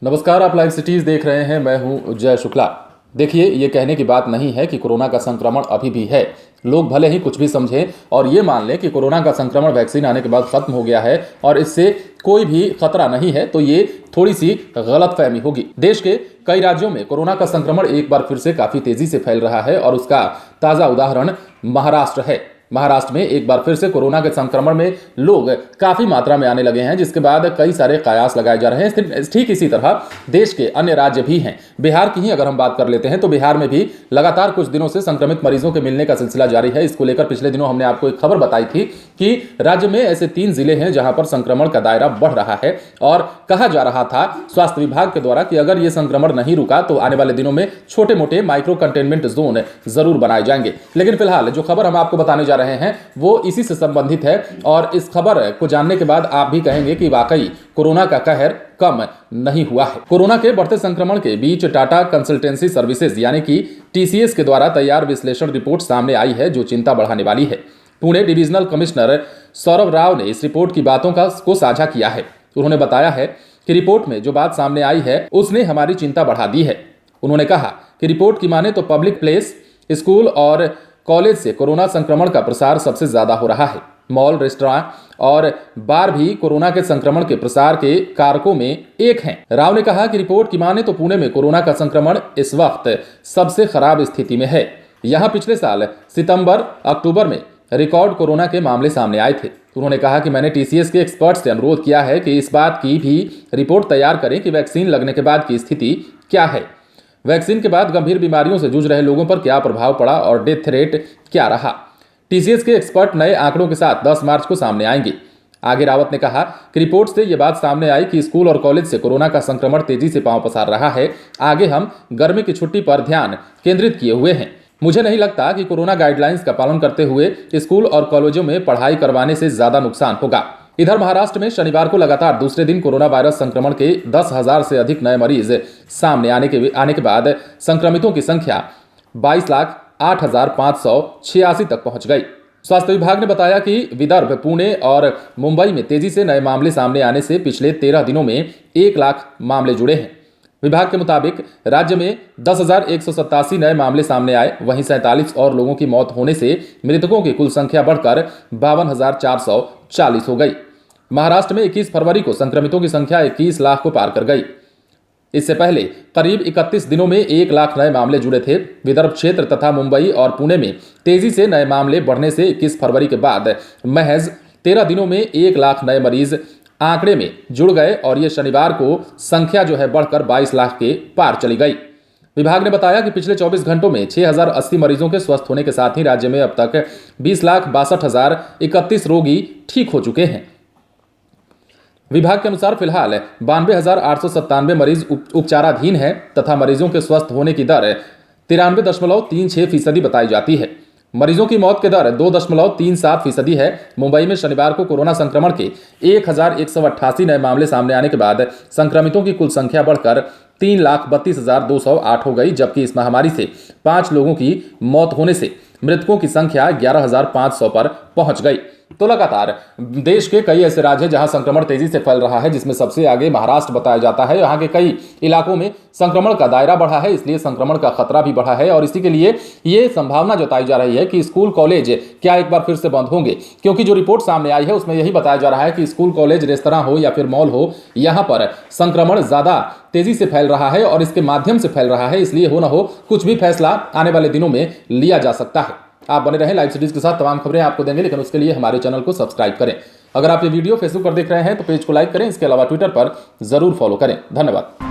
नमस्कार, आप live cities देख रहे हैं। मैं हूं जय शुक्ला। देखिए, ये कहने की बात नहीं है कि कोरोना का संक्रमण अभी भी है। लोग भले ही कुछ भी समझें और ये मान लें कि कोरोना का संक्रमण वैक्सीन आने के बाद खत्म हो गया है और इससे कोई भी खतरा नहीं है, तो ये थोड़ी सी गलतफहमी होगी। देश के कई राज्यों में कोरोना का संक्रमण एक बार फिर से काफी तेजी से फैल रहा है और उसका ताजा उदाहरण महाराष्ट्र है। महाराष्ट्र में एक बार फिर से कोरोना के संक्रमण में लोग काफी मात्रा में आने लगे हैं, जिसके बाद कई सारे कयास लगाए जा रहे हैं। ठीक इसी तरह देश के अन्य राज्य भी हैं। बिहार की ही अगर हम बात कर लेते हैं तो बिहार में भी लगातार कुछ दिनों से संक्रमित मरीजों के मिलने का सिलसिला जारी है। इसको लेकर पिछले दिनों हमने आपको एक खबर बताई थी कि राज्य में ऐसे 3 जिले हैं जहां पर संक्रमण का दायरा बढ़ रहा है और कहा जा रहा था स्वास्थ्य विभाग के द्वारा कि अगर यह संक्रमण नहीं रुका तो आने वाले दिनों में छोटे मोटे माइक्रो कंटेनमेंट जोन जरूर बनाए जाएंगे। लेकिन फिलहाल जो खबर हम आपको बताने जा रहे हैं वो इसी से संबंधित है और इस खबर को जानने के बाद आप भी कहेंगे कि वाकई कोरोना का कहर कम नहीं हुआ है। कोरोना के बढ़ते संक्रमण के बीच टाटा कंसल्टेंसी सर्विसेज यानी कि टीसीएस के द्वारा तैयार विश्लेषण रिपोर्ट सामने आई है, जो चिंता बढ़ाने वाली है। पुणे डिविजनल कमिश्नर सौरभ राव ने इस रिपोर्ट की बातों को साझा किया है। उन्होंने बताया है कि रिपोर्ट में जो बात सामने आई है उसने हमारी चिंता बढ़ा दी है। उन्होंने कहा कि रिपोर्ट की माने तो पब्लिक प्लेस, स्कूल और कॉलेज से कोरोना संक्रमण का प्रसार सबसे ज्यादा हो रहा है। मॉल, रेस्टोरेंट और बार भी कोरोना के संक्रमण के प्रसार के कारकों में एक हैं। राव ने कहा कि रिपोर्ट की माने तो पुणे में कोरोना का संक्रमण इस वक्त सबसे खराब स्थिति में है। यहां पिछले साल सितंबर अक्टूबर में रिकॉर्ड कोरोना के मामले सामने आए थे। उन्होंने कहा कि मैंने टीसीएस के एक्सपर्ट से अनुरोध किया है कि इस बात की भी रिपोर्ट तैयार करें कि वैक्सीन लगने के बाद की स्थिति क्या है, वैक्सीन के बाद गंभीर बीमारियों से जूझ रहे लोगों पर क्या प्रभाव पड़ा और डेथ रेट क्या रहा। टीसीएस के एक्सपर्ट नए आंकड़ों के साथ 10 मार्च को सामने आएंगे। आगे रावत ने कहा कि रिपोर्ट से यह बात सामने आई कि स्कूल और कॉलेज से कोरोना का संक्रमण तेजी से पांव पसार रहा है। आगे हम गर्मी की छुट्टी पर ध्यान केंद्रित किए हुए हैं। मुझे नहीं लगता कि कोरोना गाइडलाइंस का पालन करते हुए स्कूल और कॉलेजों में पढ़ाई करवाने से ज्यादा नुकसान होगा। इधर महाराष्ट्र में शनिवार को लगातार दूसरे दिन कोरोना वायरस संक्रमण के 10,000 से अधिक नए मरीज सामने आने के बाद संक्रमितों की संख्या 22,08,586 तक पहुंच गई। स्वास्थ्य विभाग ने बताया कि विदर्भ, पुणे और मुंबई में तेजी से नए मामले सामने आने से पिछले 13 दिनों में 1 लाख मामले जुड़े हैं। विभाग के मुताबिक राज्य में 10,187 नए मामले सामने आए। वहीं 47 और लोगों की मौत होने से मृतकों की कुल संख्या बढ़कर 52,440 हो गई। महाराष्ट्र में 21 फरवरी को संक्रमितों की संख्या 21 लाख को पार कर गई। इससे पहले करीब 31 दिनों में 1 लाख नए मामले जुड़े थे। विदर्भ क्षेत्र तथा मुंबई और पुणे में तेजी से नए मामले बढ़ने से 21 फरवरी के बाद महज 13 दिनों में 1 लाख नए मरीज आंकड़े में जुड़ गए और ये शनिवार को संख्या जो है बढ़कर 22 लाख के पार चली गई। विभाग ने बताया कि पिछले 24 घंटों में 6,080 मरीजों के स्वस्थ होने के साथ ही राज्य में अब तक 20,62,031 रोगी ठीक हो चुके हैं। विभाग के अनुसार फिलहाल 92,897 मरीज उपचाराधीन हैं तथा मरीजों के स्वस्थ होने की दर 93.36% बताई जाती है। मरीजों की मौत की दर 2.37% है। मुंबई में शनिवार को कोरोना संक्रमण के 1,188 नए मामले सामने आने के बाद संक्रमितों की कुल संख्या बढ़कर 3,32,208 हो गई, जबकि इस महामारी से 5 लोगों की मौत होने से मृतकों की संख्या 11,500 पर पहुंच गई। तो लगातार देश के कई ऐसे राज्य हैं जहां संक्रमण तेजी से फैल रहा है, जिसमें सबसे आगे महाराष्ट्र बताया जाता है। यहाँ के कई इलाकों में संक्रमण का दायरा बढ़ा है, इसलिए संक्रमण का खतरा भी बढ़ा है और इसी के लिए ये संभावना जताई जा रही है कि स्कूल कॉलेज क्या एक बार फिर से बंद होंगे, क्योंकि जो रिपोर्ट सामने आई है उसमें यही बताया जा रहा है कि स्कूल, कॉलेज, रेस्तरां हो या फिर मॉल हो, यहाँ पर संक्रमण ज्यादा तेजी से फैल रहा है और इसके माध्यम से फैल रहा है। इसलिए हो ना हो कुछ भी फैसला आने वाले दिनों में लिया जा सकता है। आप बने रहें लाइव सिटीज के साथ, तमाम खबरें आपको देंगे, लेकिन उसके लिए हमारे चैनल को सब्सक्राइब करें। अगर आप ये वीडियो फेसबुक पर देख रहे हैं तो पेज को लाइक करें। इसके अलावा ट्विटर पर जरूर फॉलो करें। धन्यवाद।